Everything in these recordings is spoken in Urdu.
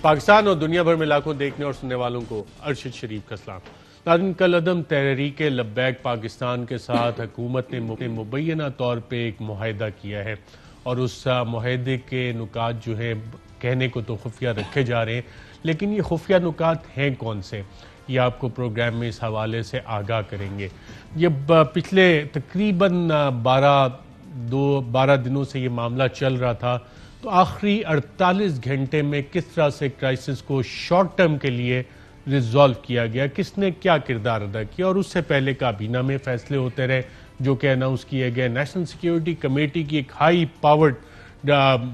پاکستان اور دنیا بھر میں لاکھوں دیکھنے اور سننے والوں کو ارشد شریف کا سلام۔ ناظرین، کل عدم تحریک لبیک پاکستان کے ساتھ حکومت نے مبینہ طور پہ ایک معاہدہ کیا ہے، اور اس معاہدے کے نکات جو ہیں کہنے کو تو خفیہ رکھے جا رہے ہیں، لیکن یہ خفیہ نکات ہیں کون سے، یہ آپ کو پروگرام میں اس حوالے سے آگاہ کریں گے۔ یہ پچھلے تقریباً 12 دنوں سے یہ معاملہ چل رہا تھا، تو آخری 48 گھنٹے میں کس طرح سے کرائسس کو شارٹ ٹرم کے لیے ریزالو کیا گیا، کس نے کیا کردار ادا کیا، اور اس سے پہلے کابینہ میں فیصلے ہوتے رہے جو کہ اناؤنس کیے گئے۔ نیشنل سیکیورٹی کمیٹی کی ایک ہائی پاورڈ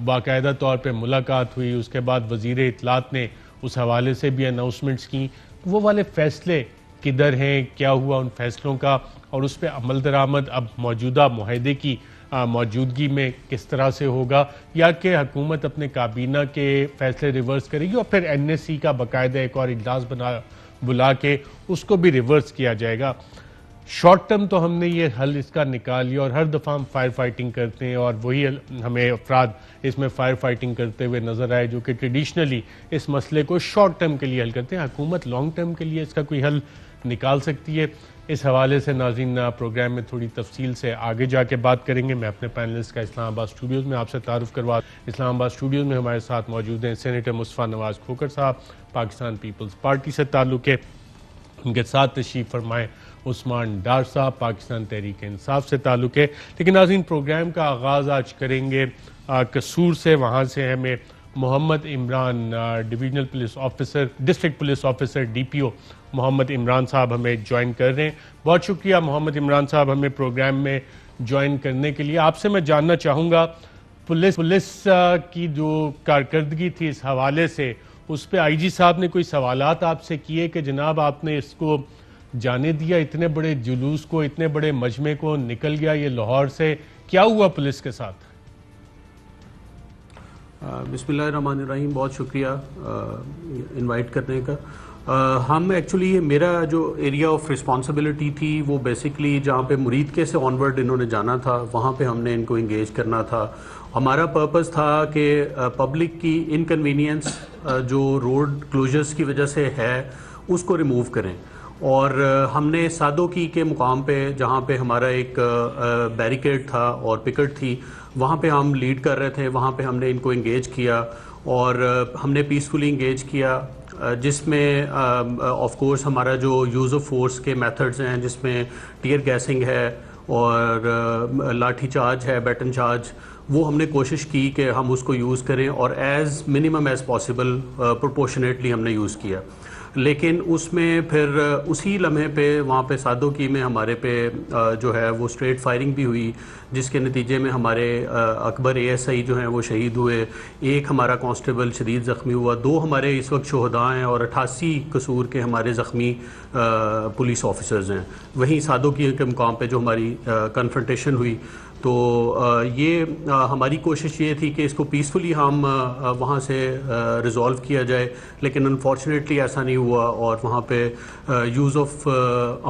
باقاعدہ طور پہ ملاقات ہوئی، اس کے بعد وزیر اطلاعات نے اس حوالے سے بھی اناؤنسمنٹس کی۔ وہ والے فیصلے کدھر ہیں، کیا ہوا ان فیصلوں کا، اور اس پہ عمل درآمد اب موجودہ معاہدے کی موجودگی میں کس طرح سے ہوگا، یا کہ حکومت اپنے کابینہ کے فیصلے ریورس کرے گی اور پھر این ایس سی کا باقاعدہ ایک اور اجلاس بلا کے اس کو بھی ریورس کیا جائے گا۔ شارٹ ٹرم تو ہم نے یہ حل اس کا نکال لیا، اور ہر دفعہ ہم فائر فائٹنگ کرتے ہیں، اور وہی ہمیں افراد اس میں فائر فائٹنگ کرتے ہوئے نظر آئے جو کہ ٹریڈیشنلی اس مسئلے کو شارٹ ٹرم کے لیے حل کرتے ہیں۔ حکومت لانگ ٹرم کے لیے اس کا کوئی حل نکال سکتی ہے؟ اس حوالے سے ناظرین پروگرام میں تھوڑی تفصیل سے آگے جا کے بات کریں گے۔ میں اپنے پینلسٹ کا اسلام آباد اسٹوڈیوز میں آپ سے تعارف کروا اسلام آباد اسٹوڈیوز میں ہمارے ساتھ موجود ہیں سینیٹر مصطفیٰ نواز کھوکھر صاحب، پاکستان پیپلز پارٹی سے تعلق ہے، ان کے ساتھ تشریف فرمائیں عثمان ڈار صاحب، پاکستان تحریک انصاف سے تعلق ہے۔ لیکن ناظرین پروگرام کا آغاز آج کریں گے قصور سے، وہاں سے ہمیں Muhammad Imran divisional police officer, district police officer D P O Muhammad Imran صاحب ہمیں جوائن کر رہے ہیں۔ بہت شکریہ محمد عمران صاحب ہمیں پروگرام میں جوائن کرنے کے لیے۔ آپ سے میں جاننا چاہوں گا پولیس کی جو کارکردگی تھی اس حوالے سے، اس پہ آئی جی صاحب نے کوئی سوالات آپ سے کیے کہ جناب آپ نے اس کو جانے دیا، اتنے بڑے جلوس کو، اتنے بڑے مجمع کو نکل گیا یہ لاہور سے، کیا ہوا پولیس کے ساتھ؟ بسم اللہ الرحمن الرحیم، بہت شکریہ انوائٹ کرنے کا۔ ہم ایکچولی میرا جو ایریا آف رسپانسبلٹی تھی وہ بیسکلی جہاں پہ مرید کے سے آنورڈ انہوں نے جانا تھا وہاں پہ ہم نے ان کو انگیج کرنا تھا۔ ہمارا پرپس تھا کہ پبلک کی انکنوینئنس جو روڈ کلوزرز کی وجہ سے ہے اس کو ریموو کریں، اور ہم نے سادوکی کے مقام پہ جہاں پہ ہمارا ایک بیریکیڈ تھا اور پکٹ تھی وہاں پہ ہم لیڈ کر رہے تھے، وہاں پہ ہم نے ان کو انگیج کیا اور ہم نے پیسفلی انگیج کیا، جس میں آف کورس ہمارا جو یوز آف فورس کے میتھڈز ہیں جس میں ٹیئر گیسنگ ہے اور لاٹھی چارج ہے، بیٹن چارج، وہ ہم نے کوشش کی کہ ہم اس کو یوز کریں اور as minimum as possible proportionately ہم نے یوز کیا۔ لیکن اس میں پھر اسی لمحے پہ وہاں پہ سادوکی میں ہمارے پہ جو ہے وہ اسٹریٹ فائرنگ بھی ہوئی، جس کے نتیجے میں ہمارے اکبر اے ایس آئی جو ہیں وہ شہید ہوئے، ایک ہمارا کانسٹیبل شدید زخمی ہوا، 2 ہمارے اس وقت شہداء ہیں اور 88 قصور کے ہمارے زخمی پولیس آفیسرز ہیں۔ وہیں سادوکی کے مقام پہ جو ہماری کنفرنٹیشن ہوئی، تو یہ ہماری کوشش یہ تھی کہ اس کو پیسفلی ہم وہاں سے ریزالو کیا جائے، لیکن انفارچونیٹلی ایسا نہیں ہوا اور وہاں پہ یوز آف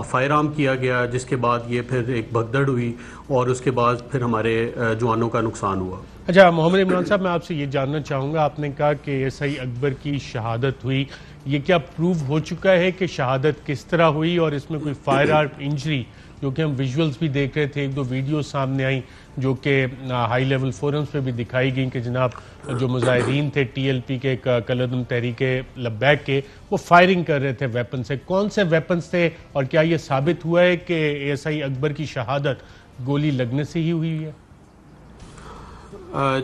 فائر آرم کیا گیا، جس کے بعد یہ پھر ایک بھگدڑ ہوئی اور اس کے بعد پھر ہمارے جوانوں کا نقصان ہوا۔ اچھا محمد عمران صاحب، میں آپ سے یہ جاننا چاہوں گا، آپ نے کہا کہ ایس آئی اکبر کی شہادت ہوئی، یہ کیا پروو ہو چکا ہے کہ شہادت کس طرح ہوئی، اور اس میں کوئی فائر آرم انجری، جو کہ ہم ویژولز بھی دیکھ رہے تھے، 1-2 ویڈیو سامنے آئیں جو کہ ہائی لیول فورمز پہ بھی دکھائی گئیں کہ جناب جو مظاہرین تھے ٹی ایل پی کے کل عدم تحریک لبیک کے، وہ فائرنگ کر رہے تھے ویپن سے، کون سے ویپنز تھے، اور کیا یہ ثابت ہوا ہے کہ ایس آئی اکبر کی شہادت گولی لگنے سے ہی ہوئی ہے؟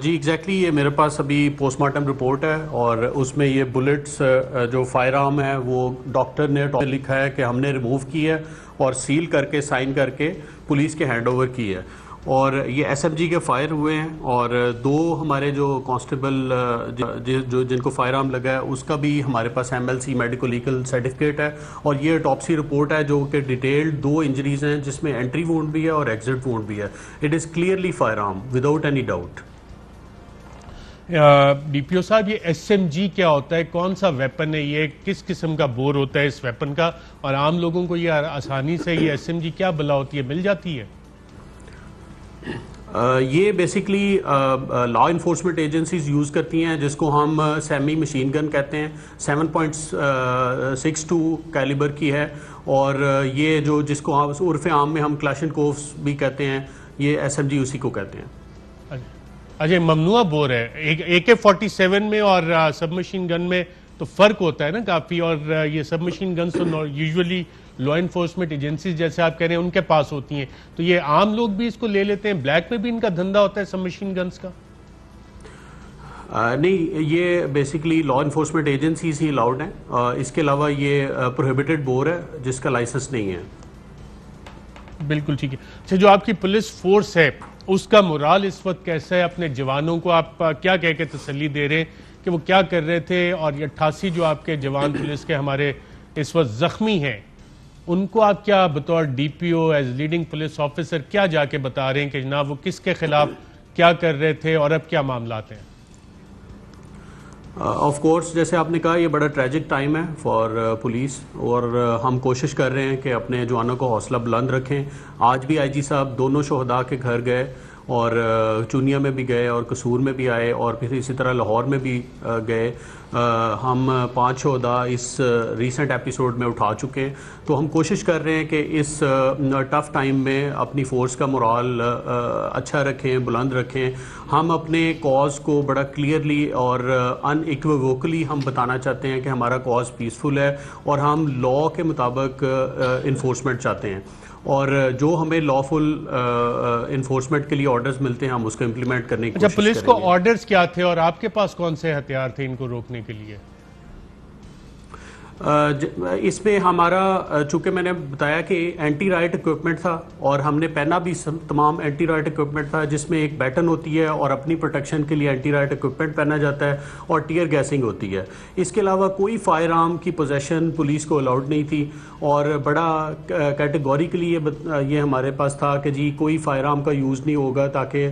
جی ایگزیکٹلی، یہ میرے پاس ابھی پوسٹ مارٹم رپورٹ ہے اور اس میں یہ بلٹس جو فائر آرم ہے وہ ڈاکٹر نے لکھا ہے کہ ہم نے ریموو کی ہے اور سیل کر کے سائن کر کے پولیس کے ہینڈ اوور کی ہے، اور یہ ایس ایم جی کے فائر ہوئے ہیں، اور 2 ہمارے جو کانسٹیبل جن کو فائر آرم لگا ہے اس کا بھی ہمارے پاس M L C medico legal certificate ہے، اور یہ ٹاپسی رپورٹ ہے جو کہ ڈیٹیلڈ 2 انجریز ہیں جس میں انٹری وونڈ بھی ہے اور ایگزٹ وونڈ بھی ہے۔ It is clearly firearm without any doubt. D P O صاحب، یہ ایس ایم جی کیا ہوتا ہے، کون سا ویپن ہے، یہ کس قسم کا بور ہوتا ہے اس ویپن کا، اور عام لوگوں کو یہ آسانی سے یہ ایس ایم جی کیا بلا ہوتی ہے، مل جاتی ہے؟ یہ basically law enforcement agencies use کرتی ہیں، جس کو ہم سیمی مشین گن کہتے ہیں، 7.62 کیلیبر کی ہے، اور یہ جو جس کو عرف عام میں ہم کلاشنکوفs بھی کہتے ہیں، یہ SMG اسی کو کہتے ہیں۔ اچھا، ممنوع بور ہے AK-47 میں اور سب مشین گن میں تو فرق ہوتا ہے نا کافی، اور یہ سب مشین گنز تو یوزولی لا انفورسمنٹ ایجنسیز جیسے آپ کہہ رہے ہیں ان کے پاس ہوتی ہیں، تو یہ عام لوگ بھی اس کو لے لیتے ہیں؟ بلیک میں بھی ان کا دھندا ہوتا ہے سب مشین گنز کا؟ نہیں، یہ بیسکلی لا انفورسمنٹ ایجنسیز ہی الاؤڈ ہیں، اس کے علاوہ یہ پروہیبٹڈ بور ہے جس کا لائسنس نہیں ہے۔ بالکل ٹھیک ہے۔ اچھا، جو آپ کی پولیس فورس ہے اس کا مورال اس وقت کیسا ہے؟ اپنے جوانوں کو آپ کیا کہہ کے تسلی دے رہے ہیں کہ وہ کیا کر رہے تھے، اور یہ 88 جو آپ کے جوان پولیس کے ہمارے اس وقت زخمی ہیں، ان کو آپ کیا بطور DPO as leading police officer کیا جا کے بتا رہے ہیں کہ جناب وہ کس کے خلاف کیا کر رہے تھے اور اب کیا معاملات ہیں؟ آف کورس، جیسے آپ نے کہا، یہ بڑا ٹریجک ٹائم ہے فار پولیس، اور ہم کوشش کر رہے ہیں کہ اپنے جوانوں کو حوصلہ بلند رکھیں۔ آج بھی IG صاحب دونوں شہداء کے گھر گئے، اور چونیا میں بھی گئے اور قصور میں بھی آئے، اور پھر اسی طرح لاہور میں بھی گئے۔ ہم 5 شہداء اس ریسنٹ ایپیسوڈ میں اٹھا چکے ہیں، تو ہم کوشش کر رہے ہیں کہ اس ٹف ٹائم میں اپنی فورس کا مورال اچھا رکھیں، بلند رکھیں۔ ہم اپنے کاز کو بڑا کلیئرلی اور ان ایکویوکلی ہم بتانا چاہتے ہیں کہ ہمارا کاز پیسفل ہے، اور ہم لا کے مطابق انفورسمنٹ چاہتے ہیں، اور جو ہمیں لافل انفورسمنٹ کے لیے آرڈرز ملتے ہیں ہم اس کو امپلیمنٹ کرنے کی کوشش کریں گے۔ پولیس کو آرڈرز کیا تھے اور آپ کے پاس کون سے ہتھیار تھے ان کو روکنے کے لیے؟ اس میں ہمارا، چونکہ میں نے بتایا کہ اینٹی رائٹ اکوپمنٹ تھا، اور ہم نے پہنا بھی تمام اینٹی رائٹ اکوپمنٹ تھا، جس میں ایک بیٹن ہوتی ہے اور اپنی پروٹیکشن کے لیے اینٹی رائٹ اکوپمنٹ پہنا جاتا ہے، اور ٹیئر گیسنگ ہوتی ہے۔ اس کے علاوہ کوئی فائر آرم کی پوزیشن پولیس کو الاؤڈ نہیں تھی، اور بڑا کیٹیگوریکلی یہ ہمارے پاس تھا کہ جی کوئی فائر آرم کا یوز نہیں ہوگا، تاکہ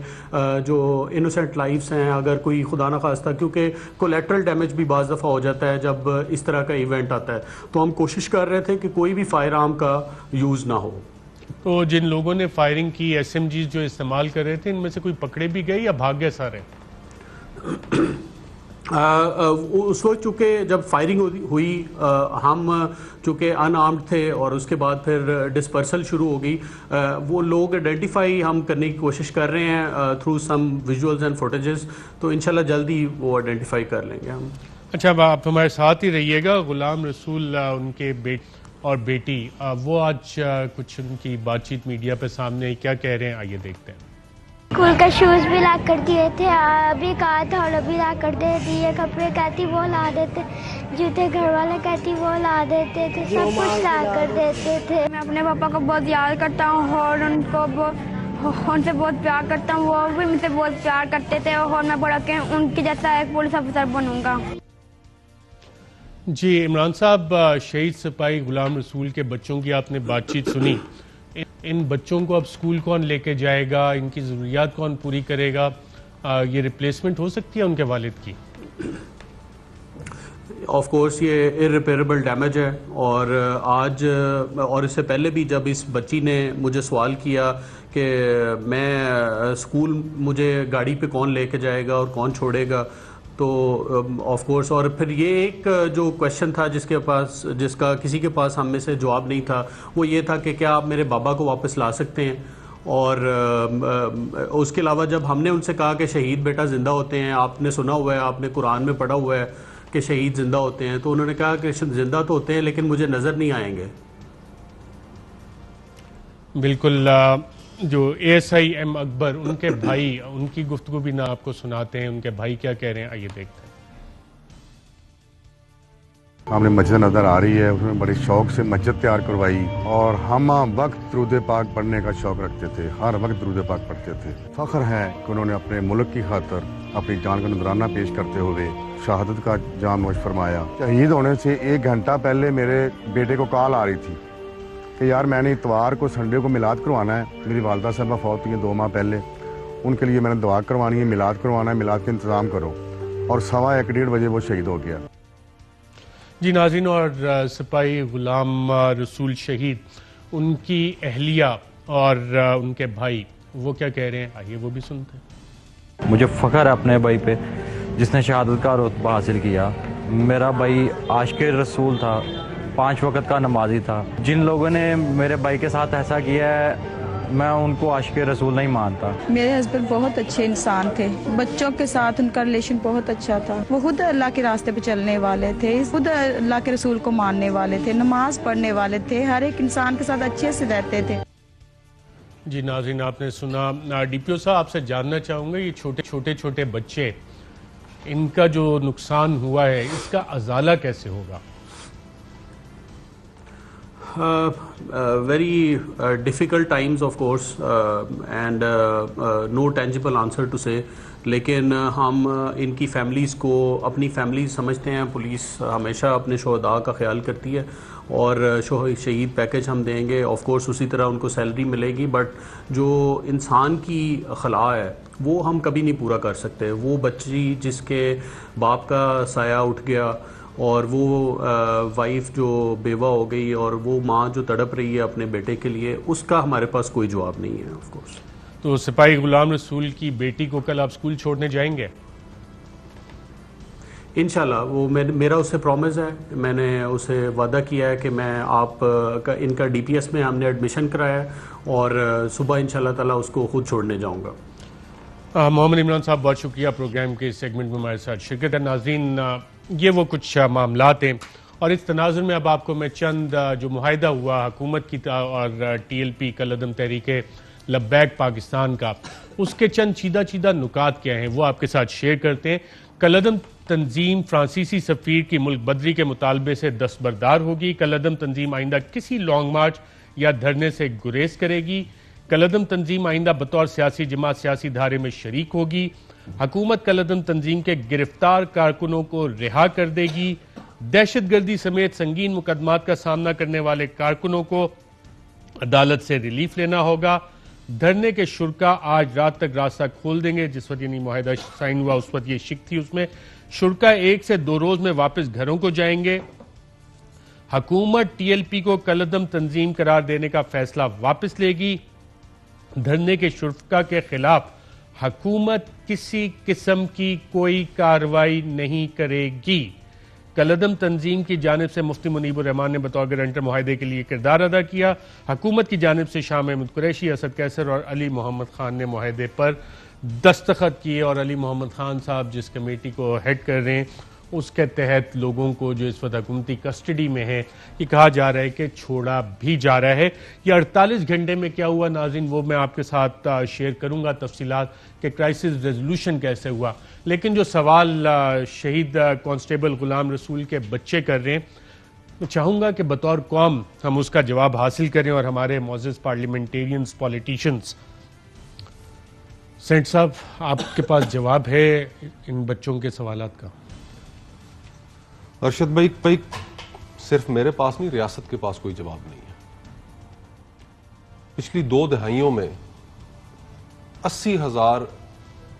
جو انوسینٹ لائفز ہیں، اگر کوئی خدا نخواستہ، کیونکہ کولیٹرل ڈیمیج بھی بعض دفعہ ہو جاتا ہے جب اس طرح کا ایونٹ آتا ہے، تو ہم کوشش کر رہے تھے کہ کوئی بھی فائر آرم کا یوز نہ ہو۔ تو جن لوگوں نے فائرنگ کی، SMGs جو استعمال کر رہے تھے، ان میں سے کوئی پکڑے بھی گئے یا بھاگ گئے سارے؟ اس وقت چونکہ جب فائرنگ ہوئی، ہم چونکہ ان آرمڈ تھے، اور اس کے بعد پھر ڈسپرسل شروع ہو گئی، وہ لوگ آئیڈینٹیفائی ہم کرنے کی کوشش کر رہے ہیں through some visuals and footages, تو انشاءاللہ جلدی وہ آئیڈینٹیفائی کر لیں گے ہم۔ اچھا، آپ ہمارے ساتھ ہی رہیے گا۔ غلام رسول ان کے اور بیٹی، وہ آج کچھ ان کی بات چیت میڈیا پہ سامنے کیا کہہ رہے ہیں، آئیے دیکھتے ہیں۔ اسکول کا شوز بھی لا کر دیے تھے، ابھی کہا تھا اور ابھی لا کر دے دیے، کپڑے کہتی وہ لا دیتے، جوتے گھر والے کہتی وہ لا دیتے تھے، سب کچھ لا کر دیتے تھے۔ میں اپنے پاپا کو بہت یاد کرتا ہوں، اور ان سے بہت پیار کرتا ہوں، وہ بھی مجھ سے بہت پیار کرتے تھے، اور میں بڑا کہ ان کی جیسا ایک پولیس آفیسر بنوں گا۔ جی عمران صاحب، شہید سپاہی غلام رسول کے بچوں کی آپ نے بات چیت سنی، ان بچوں کو اب اسکول کون لے کے جائے گا، ان کی ضروریات کون پوری کرے گا، یہ ریپلیسمنٹ ہو سکتی ہے ان کے والد کی؟ آف کورس یہ ارریپیریبل ڈیمیج ہے، اور آج اور اس سے پہلے بھی جب اس بچی نے مجھے سوال کیا کہ میں اسکول مجھے گاڑی پہ کون لے کے جائے گا اور کون چھوڑے گا، تو آف کورس، اور پھر یہ ایک جو کویشچن تھا جس کا کسی کے پاس ہم میں سے جواب نہیں تھا، وہ یہ تھا کہ کیا آپ میرے بابا کو واپس لا سکتے ہیں؟ اور اس کے علاوہ جب ہم نے ان سے کہا کہ شہید بیٹا زندہ ہوتے ہیں، آپ نے سنا ہوا ہے، آپ نے قرآن میں پڑھا ہوا ہے کہ شہید زندہ ہوتے ہیں، تو انہوں نے کہا کہ زندہ تو ہوتے ہیں لیکن مجھے نظر نہیں آئیں گے۔ بالکل، جو ASI M اکبر، ان کے بھائی، ان کی گفتگو بھی نہ آپ کو سناتے ہیں، ان کے بھائی کیا کہہ رہے ہیں، آئیے دیکھتے ہیں۔ ہم نے مسجد نظر آ رہی ہے، اس میں بڑے شوق سے مسجد تیار کروائی، اور ہم وقت درود پاک پڑھنے کا شوق رکھتے تھے، ہر وقت درود پاک پڑھتے تھے۔ فخر ہے کہ انہوں نے اپنے ملک کی خاطر اپنی جان کا نذرانہ پیش کرتے ہوئے شہادت کا جام نوش فرمایا۔ شہید ہونے سے 1 گھنٹہ پہلے میرے بیٹے کو کال آ رہی تھی کہ یار میں نے اتوار کو سنڈے کو میلاد کروانا ہے، میری والدہ صاحبہ فوت ہوئی ہیں 2 ماہ پہلے، ان کے لیے میں نے دعا کروانی ہے، میلاد کروانا ہے، میلاد کا انتظام کرو، اور 1:15 بجے وہ شہید ہو گیا۔ جی ناظرین، اور سپاہی غلام رسول شہید، ان کی اہلیہ اور ان کے بھائی وہ کیا کہہ رہے ہیں آئیے وہ بھی سنتے ہیں. مجھے فخر ہے اپنے بھائی پہ جس نے شہادت کا رتبہ حاصل کیا. میرا بھائی عاشق رسول تھا, 5 وقت کا نمازی تھا. جن لوگوں نے میرے بھائی کے ساتھ ایسا کیا ہے میں ان کو عاشق رسول نہیں مانتا. میرے ہسبینڈ بہت اچھے انسان تھے, بچوں کے ساتھ ان کا ریلیشن بہت اچھا تھا. وہ خود اللہ کے راستے پہ چلنے والے تھے, خود اللہ کے رسول کو ماننے والے تھے, نماز پڑھنے والے تھے, ہر ایک انسان کے ساتھ اچھے سے رہتے تھے. جی ناظرین آپ نے سنا. ڈی پی او صاحب آپ سے جاننا چاہوں گا یہ چھوٹے بچے ان کا جو نقصان ہوا ہے اس کا ازالہ کیسے ہوگا؟ Very difficult times of course and no tangible answer to say. لیکن ہم ان کی فیملیز کو اپنی فیملیز سمجھتے ہیں. پولیس ہمیشہ اپنے شہداء کا خیال کرتی ہے اور شہید پیکج ہم دیں گے. آف کورس اسی طرح ان کو سیلری ملے گی, بٹ جو انسان کی خلا ہے وہ ہم کبھی نہیں پورا کر سکتے. وہ بچی جس کے باپ کا سایہ اٹھ گیا اور وہ وائف جو بیوہ ہو گئی اور وہ ماں جو تڑپ رہی ہے اپنے بیٹے کے لیے, اس کا ہمارے پاس کوئی جواب نہیں ہے. آف کورس تو سپاہی غلام رسول کی بیٹی کو کل آپ سکول چھوڑنے جائیں گے؟ انشاءاللہ وہ میرا اسے پرومس ہے, میں نے اسے وعدہ کیا ہے کہ میں آپ کا ان کا ڈی پی ایس میں ہم نے ایڈمیشن کرایا ہے اور صبح انشاءاللہ تعالیٰ اس کو خود چھوڑنے جاؤں گا. محمد عمران صاحب بہت شکریہ پروگرام کے اس سیگمنٹ میں ہمارے ساتھ شرکت ہے. ناظرین یہ وہ کچھ معاملات ہیں اور اس تناظر میں اب آپ کو میں چند جو معاہدہ ہوا حکومت کی اور T L P کالعدم Tehreek Labbaik Pakistan کا, اس کے چند چیدہ نکات کیا ہیں وہ آپ کے ساتھ شیئر کرتے ہیں. کالعدم تنظیم فرانسیسی سفیر کی ملک بدری کے مطالبے سے دستبردار ہوگی. کالعدم تنظیم آئندہ کسی لانگ مارچ یا دھرنے سے گریز کرے گی. کالعدم تنظیم آئندہ بطور سیاسی جماعت سیاسی دھارے میں شریک ہوگی. حکومت کالعدم تنظیم کے گرفتار کارکنوں کو رہا کر دے گی. دہشت گردی سمیت سنگین مقدمات کا سامنا کرنے والے کارکنوں کو عدالت سے ریلیف لینا ہوگا. دھرنے کے شرکا آج رات تک راستہ کھول دیں گے. جس وقت یعنی معاہدہ سائن ہوا اس وقت یہ شک تھی, اس میں شرکا 1 سے 2 روز میں واپس گھروں کو جائیں گے. حکومت ٹی ایل پی کو کالعدم تنظیم قرار دینے کا فیصلہ واپس لے گی. دھرنے کے شرکا کے خلاف حکومت کسی قسم کی کوئی کارروائی نہیں کرے گی. کالعدم تنظیم کی جانب سے مفتی منیب الرحمان نے بطور گارنٹر معاہدے کے لیے کردار ادا کیا. حکومت کی جانب سے شاہ محمود قریشی, اسد کیسر اور علی محمد خان نے معاہدے پر دستخط کیے اور علی محمد خان صاحب جس کمیٹی کو ہیڈ کر رہے ہیں اس کے تحت لوگوں کو جو اس وقت حکومتی کسٹڈی میں ہیں یہ کہا جا رہا ہے کہ چھوڑا بھی جا رہا ہے. یہ 48 گھنٹے میں کیا ہوا ناظرین وہ میں آپ کے ساتھ شیئر کروں گا تفصیلات کہ کرائسس ریزولوشن کیسے ہوا. لیکن جو سوال شہید کانسٹیبل غلام رسول کے بچے کر رہے ہیں میں چاہوں گا کہ بطور قوم ہم اس کا جواب حاصل کریں اور ہمارے معزز پارلیمنٹیرینز پولیٹیشنز. سینٹ صاحب آپ کے پاس جواب ہے ان بچوں کے سوالات کا؟ ارشد بھائی صرف میرے پاس نہیں, ریاست کے پاس کوئی جواب نہیں ہے. پچھلی 2 دہائیوں میں 80,000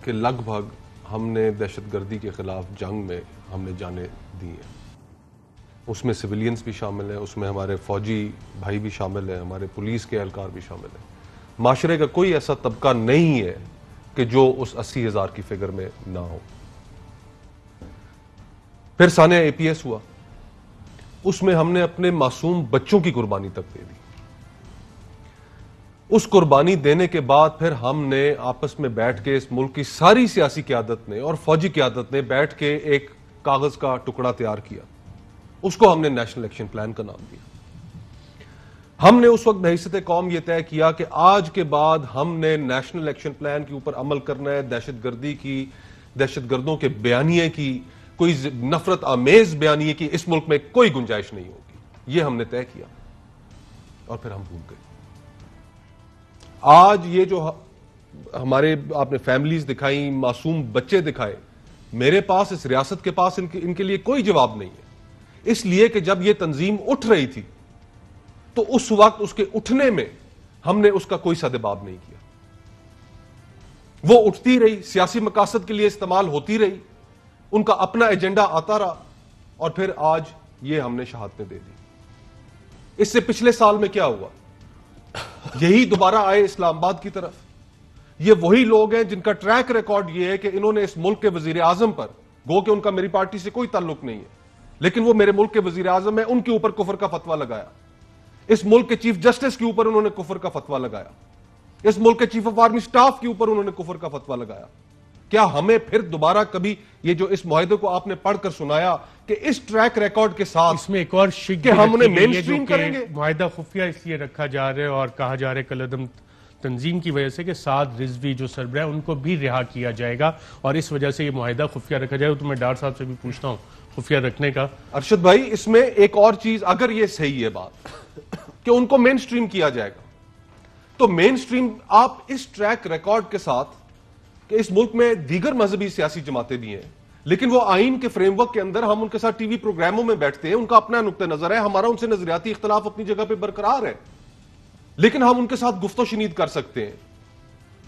کے لگ بھگ ہم نے دہشت گردی کے خلاف جنگ میں ہم نے جانیں دی ہیں. اس میں سویلینز بھی شامل ہیں, اس میں ہمارے فوجی بھائی بھی شامل ہیں, ہمارے پولیس کے اہلکار بھی شامل ہیں. معاشرے کا کوئی ایسا طبقہ نہیں ہے کہ جو اس 80,000 کی فگر میں نہ ہو. پھر سانحہ اے پی ایس ہوا, اس میں ہم نے اپنے معصوم بچوں کی قربانی تک دے دی. اس قربانی دینے کے بعد پھر ہم نے آپس میں بیٹھ کے اس ملک کی ساری سیاسی قیادت نے اور فوجی قیادت نے بیٹھ کے ایک کاغذ کا ٹکڑا تیار کیا. اس کو ہم نے نیشنل ایکشن پلان کا نام دیا. ہم نے اس وقت بحیثیت قوم یہ طے کیا کہ آج کے بعد ہم نے نیشنل ایکشن پلان کے اوپر عمل کرنا ہے. دہشت گردی کی, دہشت گردوں کے بیانیے کی, کوئی نفرت آمیز بیانیے کی اس ملک میں کوئی گنجائش نہیں ہوگی. یہ ہم نے طے کیا اور پھر ہم بھول گئے. آج یہ جو ہمارے آپ نے فیملیز دکھائیں, معصوم بچے دکھائے, میرے پاس اس ریاست کے پاس ان کے لیے کوئی جواب نہیں ہے. اس لیے کہ جب یہ تنظیم اٹھ رہی تھی تو اس وقت اس کے اٹھنے میں ہم نے اس کا کوئی سدباب نہیں کیا. وہ اٹھتی رہی, سیاسی مقاصد کے لیے استعمال ہوتی رہی, ان کا اپنا ایجنڈا آتا رہا اور پھر آج یہ ہم نے شہادتیں دے دی. اس سے پچھلے سال میں کیا ہوا, یہی دوبارہ آئے اسلام آباد کی طرف, یہ وہی لوگ ہیں جن کا ٹریک ریکارڈ یہ ہے کہ انہوں نے اس ملک کے وزیر اعظم پر, گو کہ ان کا میری پارٹی سے کوئی تعلق نہیں ہے لیکن وہ میرے ملک کے وزیر اعظم ہیں, ان کے اوپر کفر کا فتویٰ لگایا. اس ملک کے چیف جسٹس کے اوپر انہوں نے کفر کا فتویٰ لگایا. اس ملک کے چیف آف آرمی سٹاف کے اوپر انہوں نے کفر کا فتویٰ لگایا. کیا ہمیں پھر دوبارہ کبھی یہ جو اس معاہدے کو آپ نے پڑھ کر سنایا کہ اس ٹریک ریکارڈ کے ساتھ اس میں ایک اور شک کہ ہم انہیں مین سٹریم کریں گے؟ معاہدہ خفیہ اس لیے رکھا جا رہا ہے اور کہا جا رہا ہے کالعدم تنظیم کی وجہ سے کہ سعد رضوی جو سربراہ ان کو بھی رہا کیا جائے گا اور اس وجہ سے یہ معاہدہ خفیہ رکھا جائے گا. تو میں ڈار صاحب سے بھی پوچھتا ہوں خفیہ رکھنے کا. ارشد بھائی, اس میں ایک اور چیز, اگر یہ صحیح ہے بات کہ ان کو مین سٹریم کیا جائے گا, تو مین سٹریم آپ اس ٹریک ریکارڈ کے ساتھ کہ اس ملک میں دیگر مذہبی سیاسی جماعتیں بھی ہیں لیکن وہ آئین کے فریم ورک کے اندر ہم ان کے ساتھ ٹی وی پروگراموں میں بیٹھتے ہیں, ان کا اپنا نقطہ نظر ہے, ہمارا ان سے نظریاتی اختلاف اپنی جگہ پہ برقرار ہے لیکن ہم ان کے ساتھ گفت و شنید کر سکتے ہیں.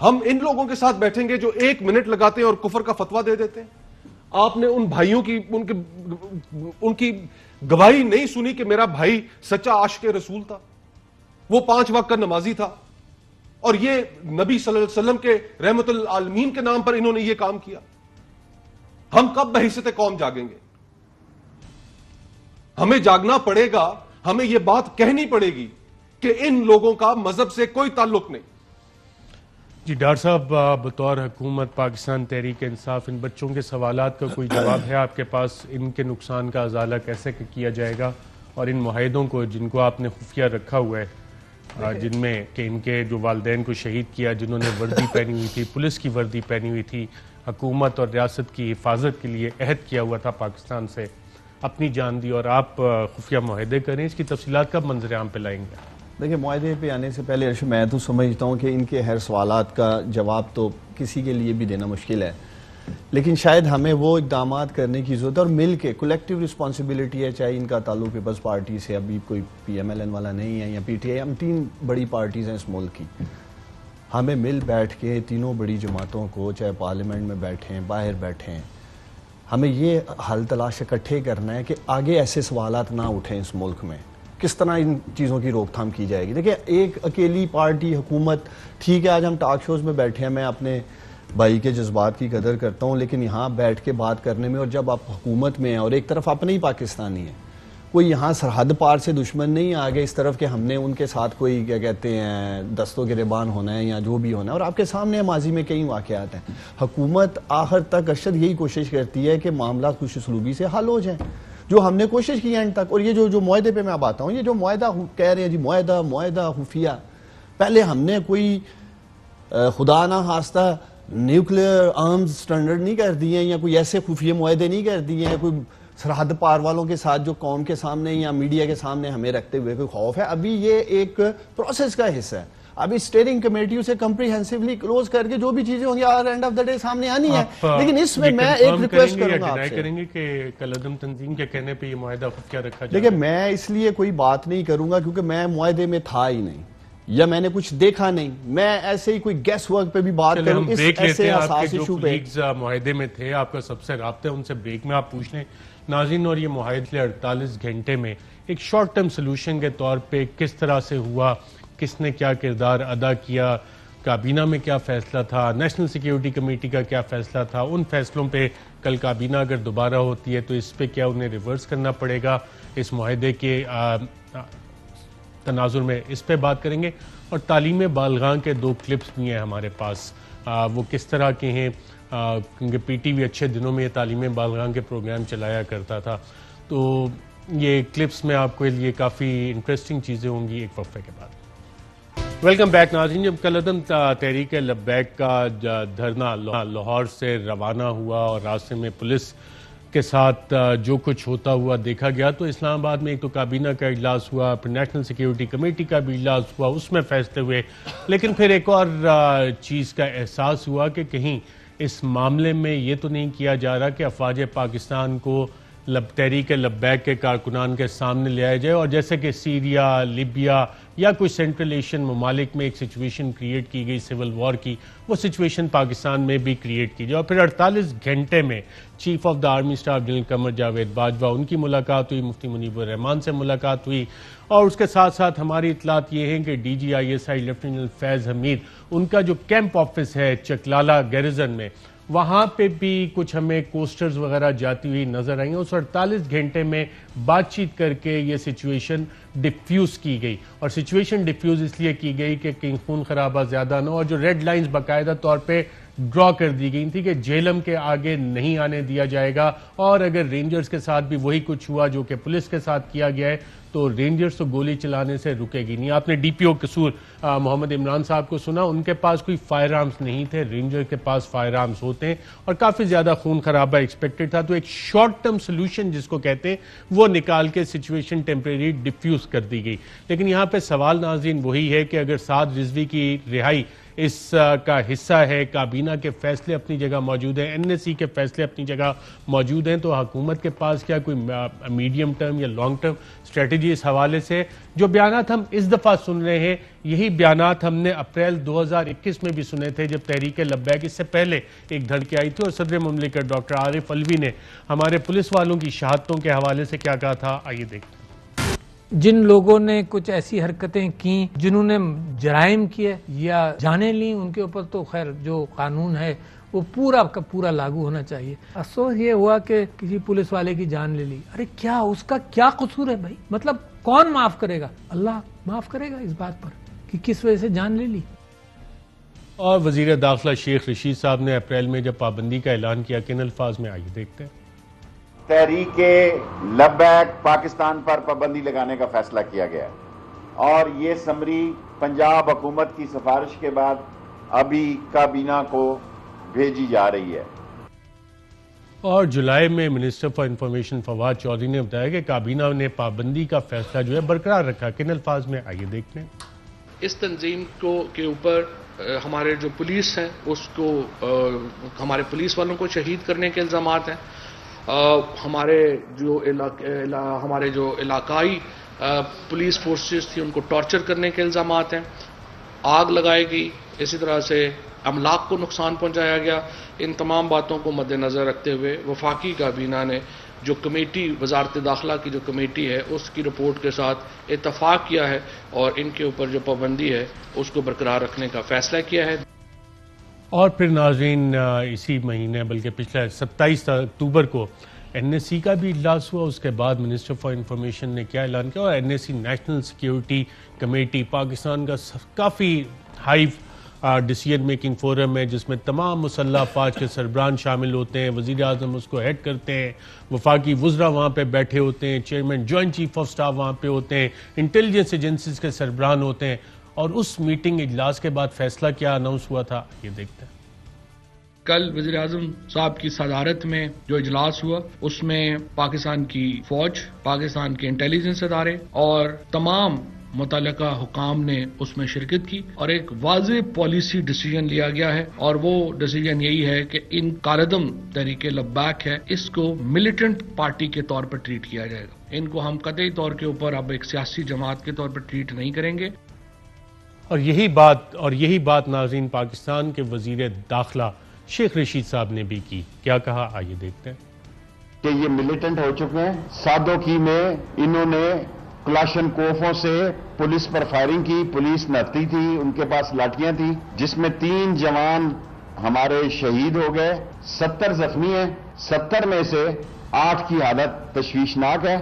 ہم ان لوگوں کے ساتھ بیٹھیں گے جو 1 منٹ لگاتے ہیں اور کفر کا فتویٰ دے دیتے ہیں. آپ نے ان بھائیوں کی ان کی گواہی نہیں سنی کہ میرا بھائی سچا عاشق رسول تھا, وہ 5 وقت کا نمازی تھا اور یہ نبی صلی اللہ علیہ وسلم کے رحمت العالمین کے نام پر انہوں نے یہ کام کیا. ہم کب بحیثیت قوم جاگیں گے؟ ہمیں جاگنا پڑے گا, ہمیں یہ بات کہنی پڑے گی کہ ان لوگوں کا مذہب سے کوئی تعلق نہیں. جی ڈاکٹر صاحب, بطور حکومت پاکستان تحریک انصاف ان بچوں کے سوالات کا کوئی جواب ہے آپ کے پاس؟ ان کے نقصان کا ازالہ کیسے کیا جائے گا اور ان معاہدوں کو جن کو آپ نے خفیہ رکھا ہوا ہے, جن میں کہ ان کے جو والدین کو شہید کیا, جنہوں نے وردی پہنی ہوئی تھی, پولیس کی وردی پہنی ہوئی تھی, حکومت اور ریاست کی حفاظت کے لیے عہد کیا ہوا تھا پاکستان سے, اپنی جان دی اور آپ خفیہ معاہدے کریں, اس کی تفصیلات کب منظر عام پہ لائیں گے؟ دیکھیں, معاہدے پہ آنے سے پہلے میں تو سمجھتا ہوں کہ ان کے ہر سوالات کا جواب تو کسی کے لیے بھی دینا مشکل ہے, لیکن شاید ہمیں وہ اقدامات کرنے کی ضرورت ہے اور مل کے کولیکٹیو رسپانسبلٹی ہے. چاہے ان کا تعلق پیپلز پارٹی سے, ابھی کوئی پی ایم ایل این والا نہیں ہے یا پی ٹی آئی, ہم 3 بڑی پارٹیز ہیں اس ملک کی, ہمیں مل بیٹھ کے تینوں بڑی جماعتوں کو, چاہے پارلیمنٹ میں بیٹھیں باہر بیٹھیں, ہمیں یہ حل تلاش اکٹھے کرنا ہے کہ آگے ایسے سوالات نہ اٹھیں اس ملک میں. کس طرح ان چیزوں کی روک تھام کی جائے گی؟ دیکھیں, ایک اکیلی پارٹی حکومت, ٹھیک ہے آج ہم ٹاک شوز میں بیٹھے ہیں, میں اپنے بھائی کے جذبات کی قدر کرتا ہوں, لیکن یہاں بیٹھ کے بات کرنے میں, اور جب آپ حکومت میں ہیں اور ایک طرف اپنے ہی پاکستانی ہیں, کوئی یہاں سرحد پار سے دشمن نہیں آگے اس طرف کہ ہم نے ان کے ساتھ کوئی کیا کہتے ہیں دستوں گریبان ہونا ہے یا جو بھی ہونا ہے. اور آپ کے سامنے ماضی میں کئی واقعات ہیں. حکومت آخر تک ارشد یہی کوشش کرتی ہے کہ معاملات خوش اسلوبی سے حل ہو جائیں, جو ہم نے کوشش کی اینڈ تک. اور یہ جو معاہدے پہ میں اب آتا ہوں, یہ جو معاہدہ کہہ رہے ہیں جی معاہدہ خفیہ, پہلے ہم نے کوئی خدا نہ خواستہ نیوکلیئر آرمز سٹینڈرڈ نہیں کر دیے یا کوئی ایسے خفیہ معاہدے نہیں کر دیے ہیں, کوئی سرحد پار والوں کے ساتھ جو قوم کے سامنے یا میڈیا کے سامنے ہمیں رکھتے ہوئے کوئی خوف ہے. ابھی یہ ایک پروسیس کا حصہ ہے. ابھی اسٹیئرنگ کمیٹی اسے کمپریہنسولی کلوز کر کے جو بھی چیزیں ہوں گی or end of the day سامنے آنی ہے. لیکن اس میں میں ایک ریکویسٹ کروں گا آپ سے, کریں گے کہ کالعدم تنظیم کے کہنے پہ یہ معاہدہ خفیہ رکھا جائے. دیکھیں, میں اس لیے کوئی بات نہیں کروں گا کیونکہ میں معاہدے میں تھا ہی نہیں یا میں نے کچھ دیکھا نہیں. میں ایسے ہی کوئی گیس ورک پہ بھی بات کروں اس ایسے حساس ایشو پہ. معاہدے میں تھے, آپ کا سب سے رابطہ ہے, ان سے بریک میں آپ پوچھ لیں ناظرین. اور یہ معاہدے 48 گھنٹے میں ایک شارٹ ٹرم سلوشن کے طور پہ کس طرح سے ہوا, کس نے کیا کردار ادا کیا, کابینہ میں کیا فیصلہ تھا, نیشنل سیکیورٹی کمیٹی کا کیا فیصلہ تھا, ان فیصلوں پہ کل کابینہ اگر دوبارہ ہوتی ہے تو اس پہ کیا انہیں ریورس کرنا پڑے گا, اس معاہدے کے تناظر میں اس پہ بات کریں گے. اور تعلیم بالغاں کے 2 کلپس بھی ہیں ہمارے پاس, وہ کس طرح کے ہیں, کیونکہ پی ٹی وی اچھے دنوں میں یہ تعلیم بالغاں کے پروگرام چلایا کرتا تھا. تو یہ کلپس میں آپ کے لیے کافی انٹرسٹنگ چیزیں ہوں گی ایک وقفے کے بعد. ویلکم بیک ناظرین. جب کالعدم تحریک لبیک کا دھرنا لاہور سے روانہ ہوا اور راستے میں پولیس کے ساتھ جو کچھ ہوتا ہوا دیکھا گیا, تو اسلام آباد میں ایک تو کابینہ کا اجلاس ہوا, پھر نیشنل سیکیورٹی کمیٹی کا بھی اجلاس ہوا, اس میں فیصلے ہوئے, لیکن پھر ایک اور چیز کا احساس ہوا کہ کہیں اس معاملے میں یہ تو نہیں کیا جا رہا کہ افواج پاکستان کو تحریک لبیک کے کارکنان کے سامنے لے آیا جائے اور جیسے کہ سیریا، لیبیا یا کوئی سینٹرل ایشین ممالک میں ایک سچویشن کریٹ کی گئی سول وار کی، وہ سچویشن پاکستان میں بھی کریٹ کی جائے. اور پھر 48 گھنٹے میں chief of the army staff general Qamar Javed Bajwa, ان کی ملاقات ہوئی، مفتی منیب الرحمان سے ملاقات ہوئی، اور اس کے ساتھ ساتھ ہماری اطلاعات یہ ہیں کہ D G I S I lieutenant Faiz Hamid, ان کا جو کیمپ آفس ہے چکلالہ گیریزن میں، وہاں پہ بھی کچھ ہمیں کوسٹرز وغیرہ جاتی ہوئی نظر آئیں. اس 48 گھنٹے میں بات چیت کر کے یہ سچویشن ڈیفیوز کی گئی، اور سچویشن ڈیفیوز اس لیے کی گئی کہ کہیں خون خرابہ زیادہ نہ ہو، اور جو ریڈ لائنز باقاعدہ طور پہ ڈرا کر دی گئی تھی کہ جہلم کے آگے نہیں آنے دیا جائے گا، اور اگر رینجرز کے ساتھ بھی وہی کچھ ہوا جو کہ پولیس کے ساتھ کیا گیا ہے تو رینجرز تو گولی چلانے سے رکے گی نہیں. آپ نے ڈی پی او قصور محمد عمران صاحب کو سنا، ان کے پاس کوئی فائر آرمز نہیں تھے، رینجر کے پاس فائر آرمز ہوتے ہیں، اور کافی زیادہ خون خرابہ ایکسپیکٹڈ تھا. تو ایک شارٹ ٹرم سلوشن جس کو کہتے ہیں وہ نکال کے سچویشن ٹیمپریری ڈیفیوز کر دی گئی. لیکن یہاں پہ سوال ناظرین وہی ہے کہ اگر سعد رضوی کی رہائی اس کا حصہ ہے، کابینہ کے فیصلے اپنی جگہ موجود ہیں، این ایس سی کے فیصلے اپنی جگہ موجود ہیں، تو حکومت کے پاس کیا کوئی میڈیم ٹرم یا لانگ ٹرم اسٹریٹجی اس حوالے سے؟ جو بیانات ہم اس دفعہ سن رہے ہیں یہی بیانات ہم نے اپریل 2021 میں بھی سنے تھے جب تحریک لبیک اس سے پہلے ایک دھڑکے آئی تھی، اور صدر مملکت ڈاکٹر عارف علوی نے ہمارے پولیس والوں کی شہادتوں کے حوالے سے کیا کہا تھا، آئیے دیکھتے ہیں. جن لوگوں نے کچھ ایسی حرکتیں کی، جنہوں نے جرائم کیے یا جانیں لیں، ان کے اوپر تو خیر جو قانون ہے وہ پورا کا پورا لاگو ہونا چاہیے. افسوس یہ ہوا کہ کسی پولیس والے کی جان لے لی. ارے کیا اس کا کیا قصور ہے بھائی؟ مطلب کون معاف کرے گا؟ اللہ معاف کرے گا اس بات پر کہ کس وجہ سے جان لے لی. اور وزیر داخلہ شیخ رشید صاحب نے اپریل میں جب پابندی کا اعلان کیا کن الفاظ میں، آئیے دیکھتے ہیں. تحریک لبیک پاکستان پر پابندی لگانے کا فیصلہ کیا گیا اور یہ سمری پنجاب حکومت کی سفارش کے بعد ابھی کابینہ کو بھیجی جا رہی ہے. اور جولائی میں minister for information Fawad Chaudhry نے بتایا کہ کابینہ نے پابندی کا فیصلہ جو ہے برقرار رکھا. کن الفاظ میں، آئیے دیکھتے ہیں. اس تنظیم کے اوپر ہمارے جو پولیس ہیں اس کو ہمارے پولیس والوں کو شہید کرنے کے الزامات ہیں. ہمارے جو علاقائی پولیس فورسز تھی ان کو ٹارچر کرنے کے الزامات ہیں. آگ لگائی گئی، اسی طرح سے املاک کو نقصان پہنچایا گیا. ان تمام باتوں کو مد نظر رکھتے ہوئے وفاقی کابینہ نے جو کمیٹی وزارت داخلہ کی جو کمیٹی ہے اس کی رپورٹ کے ساتھ اتفاق کیا ہے اور ان کے اوپر جو پابندی ہے اس کو برقرار رکھنے کا فیصلہ کیا ہے. اور پھر ناظرین اسی مہینے بلکہ پچھلے 27 اکتوبر کو این ایس سی کا بھی اجلاس ہوا. اس کے بعد منسٹر فار انفارمیشن نے کیا اعلان کیا، اور N S C national security committee Pakistan کا کافی ہائی ڈیسیجن میکنگ فورم ہے جس میں تمام مسلح افواج کے سربراہان شامل ہوتے ہیں. وزیر اعظم اس کو ہیڈ کرتے ہیں، وفاقی وزراء وہاں پہ بیٹھے ہوتے ہیں، chairman joint chief of staff وہاں پہ ہوتے ہیں، انٹیلیجنس ایجنسیز کے سربراہان ہوتے ہیں. اور اس میٹنگ اجلاس کے بعد فیصلہ کیا اناؤنس ہوا تھا، یہ دیکھتے ہیں. کل وزیر اعظم صاحب کی صدارت میں جو اجلاس ہوا اس میں پاکستان کی فوج، پاکستان کے انٹیلیجنس ادارے اور تمام متعلقہ حکام نے اس میں شرکت کی اور ایک واضح پالیسی ڈیسیجن لیا گیا ہے. اور وہ ڈیسیجن یہی ہے کہ ان کالعدم تحریک لبیک ہے اس کو ملیٹنٹ پارٹی کے طور پر ٹریٹ کیا جائے گا. ان کو ہم قطعی طور کے اوپر اب ایک سیاسی جماعت کے طور پر ٹریٹ نہیں کریں گے. اور یہی بات ناظرین پاکستان کے وزیر داخلہ شیخ رشید صاحب نے بھی کی. کیا کہا، آئیے دیکھتے ہیں. کہ یہ ملیٹنٹ ہو چکے ہیں. سادوکی میں انہوں نے کلاشن کوفوں سے پولیس پر فائرنگ کی. پولیس نہتی تھی، ان کے پاس لاٹیاں تھیں جس میں 3 جوان ہمارے شہید ہو گئے، 70 زخمی ہیں. 70 میں سے 8 کی حالت تشویشناک ہے.